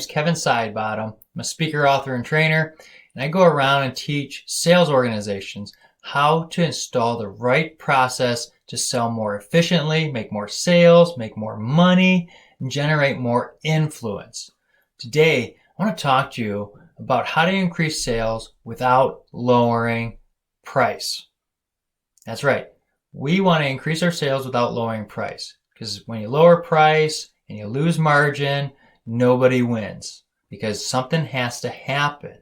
Kevin Sidebottom. I'm a speaker, author, and trainer, and I go around and teach sales organizations how to install the right process to sell more efficiently, make more sales, make more money, and generate more influence. Today, I want to talk to you about how to increase sales without lowering price. That's right. We want to increase our sales without lowering price, because when you lower price and you lose margin, nobody wins, because something has to happen.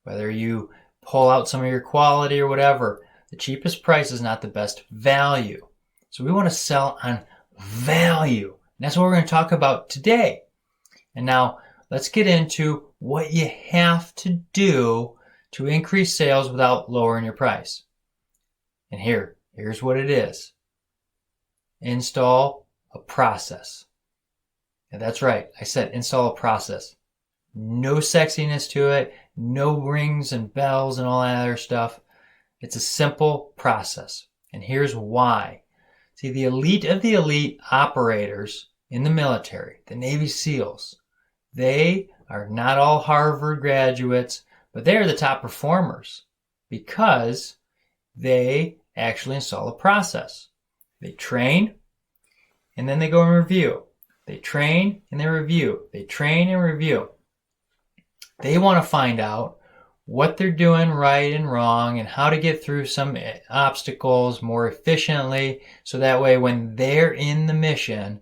Whether you pull out some of your quality or whatever, the cheapest price is not the best value. So we want to sell on value. And that's what we're going to talk about today. And now let's get into what you have to do to increase sales without lowering your price. And here's what it is. Install a process. And that's right. I said install a process. No sexiness to it. No rings and bells and all that other stuff. It's a simple process. And here's why. See, the elite of the elite operators in the military, the Navy SEALs, they are not all Harvard graduates, but they are the top performers because they actually install a process. They train, and then they go and review. They train and they review. They train and review. They want to find out what they're doing right and wrong and how to get through some obstacles more efficiently, so that way when they're in the mission,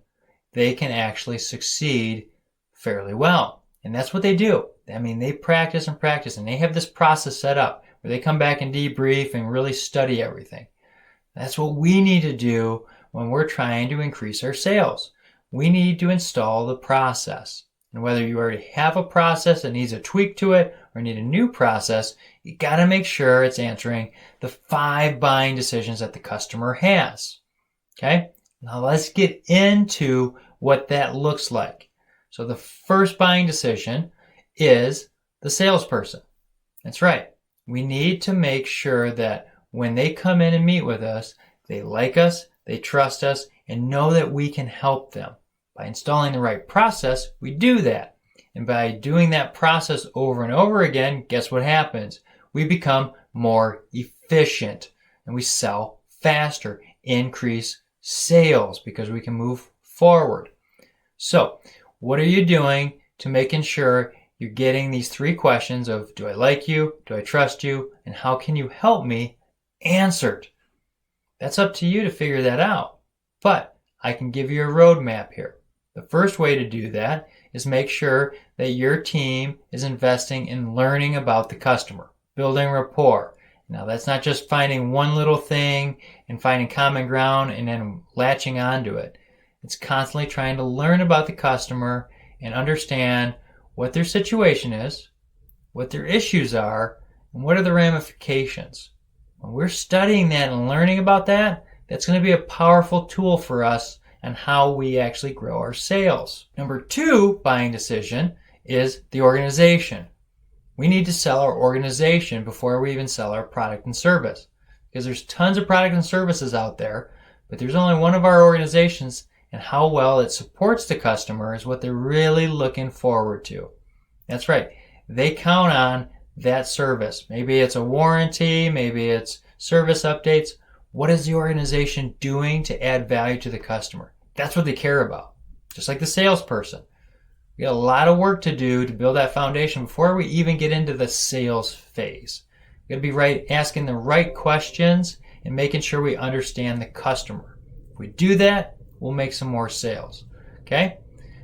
they can actually succeed fairly well. And that's what they do. I mean, they practice and practice, and they have this process set up where they come back and debrief and really study everything. That's what we need to do when we're trying to increase our sales. We need to install the process. And whether you already have a process that needs a tweak to it or need a new process, you got to make sure it's answering the 5 buying decisions that the customer has. Okay? Now let's get into what that looks like. So the first buying decision is the salesperson. That's right. We need to make sure that when they come in and meet with us, they like us, they trust us, and know that we can help them. By installing the right process, we do that. And by doing that process over and over again, guess what happens? We become more efficient and we sell faster, increase sales because we can move forward. So, what are you doing to making sure you're getting these 3 questions of do I like you, do I trust you, and how can you help me answered? That's up to you to figure that out. But I can give you a roadmap here. The first way to do that is make sure that your team is investing in learning about the customer, building rapport. Now, that's not just finding one little thing and finding common ground and then latching onto it. It's constantly trying to learn about the customer and understand what their situation is, what their issues are, and what are the ramifications. When we're studying that and learning about that, that's going to be a powerful tool for us and how we actually grow our sales. Number 2 buying decision is the organization. We need to sell our organization before we even sell our product and service, because there's tons of products and services out there, but there's only one of our organizations, and how well it supports the customer is what they're really looking forward to. That's right. They count on that service. Maybe it's a warranty, maybe it's service updates. What is the organization doing to add value to the customer? That's what they care about. Just like the salesperson. We got a lot of work to do to build that foundation before we even get into the sales phase. We got to be asking the right questions and making sure we understand the customer. If we do that, we'll make some more sales. Okay?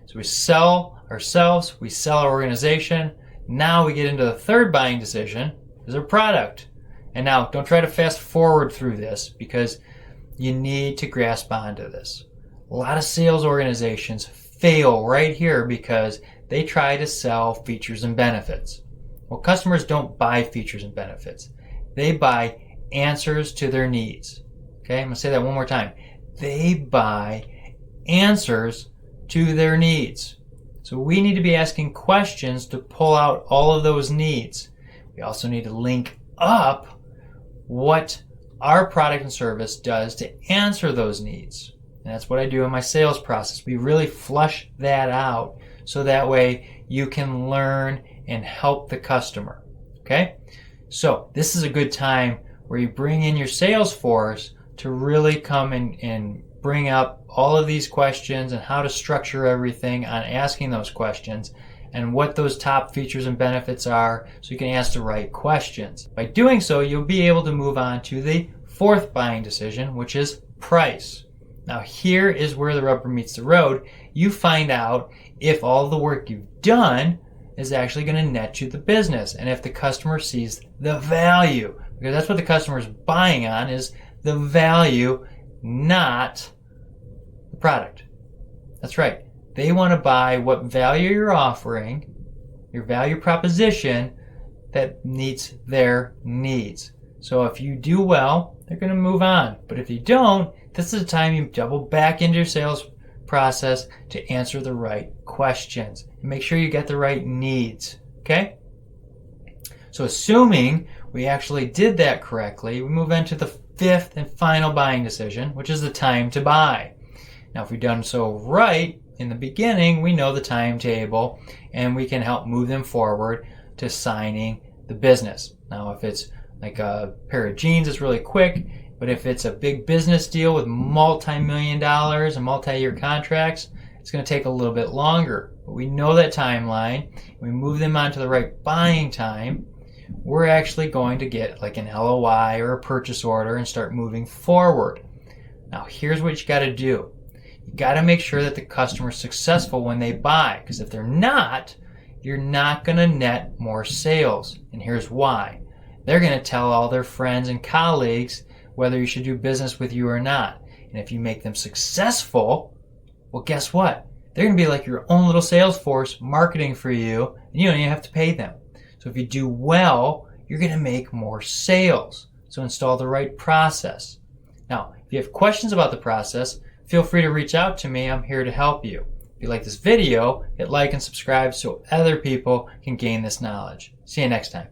So we sell ourselves, we sell our organization. Now we get into the third buying decision, is our product. And now, don't try to fast forward through this because you need to grasp onto this. A lot of sales organizations fail right here because they try to sell features and benefits. Well, customers don't buy features and benefits. They buy answers to their needs. Okay, I'm going to say that one more time. They buy answers to their needs. So we need to be asking questions to pull out all of those needs. We also need to link up what our product and service does to answer those needs. And that's what I do in my sales process. We really flush that out so that way you can learn and help the customer. Okay? So this is a good time where you bring in your sales force to really come and bring up all of these questions and how to structure everything on asking those questions and what those top features and benefits are so you can ask the right questions. By doing so, you'll be able to move on to the fourth buying decision, which is price. Now here is where the rubber meets the road. You find out if all the work you've done is actually going to net you the business and if the customer sees the value, because that's what the customer is buying on, is the value, not the product. That's right. They want to buy what value you're offering, your value proposition that meets their needs. So if you do well, they're going to move on. But if you don't, this is the time you double back into your sales process to answer the right questions and make sure you get the right needs. Okay? So assuming we actually did that correctly, we move into the fifth and final buying decision, which is the time to buy. Now, if we've done so right in the beginning, we know the timetable and we can help move them forward to signing the business. Now, if it's like a pair of jeans, it's really quick. But if it's a big business deal with multi-million dollars and multi-year contracts, it's going to take a little bit longer. But we know that timeline. We move them on to the right buying time. We're actually going to get like an LOI or a purchase order and start moving forward. Now, here's what you got to do. You got to make sure that the customer is successful when they buy, because if they're not, you're not going to net more sales. And here's why. They're going to tell all their friends and colleagues whether you should do business with you or not. And if you make them successful, well, guess what? They're going to be like your own little sales force marketing for you, and you don't even have to pay them. So if you do well, you're going to make more sales. So install the right process. Now, if you have questions about the process, feel free to reach out to me. I'm here to help you. If you like this video, hit like and subscribe so other people can gain this knowledge. See you next time.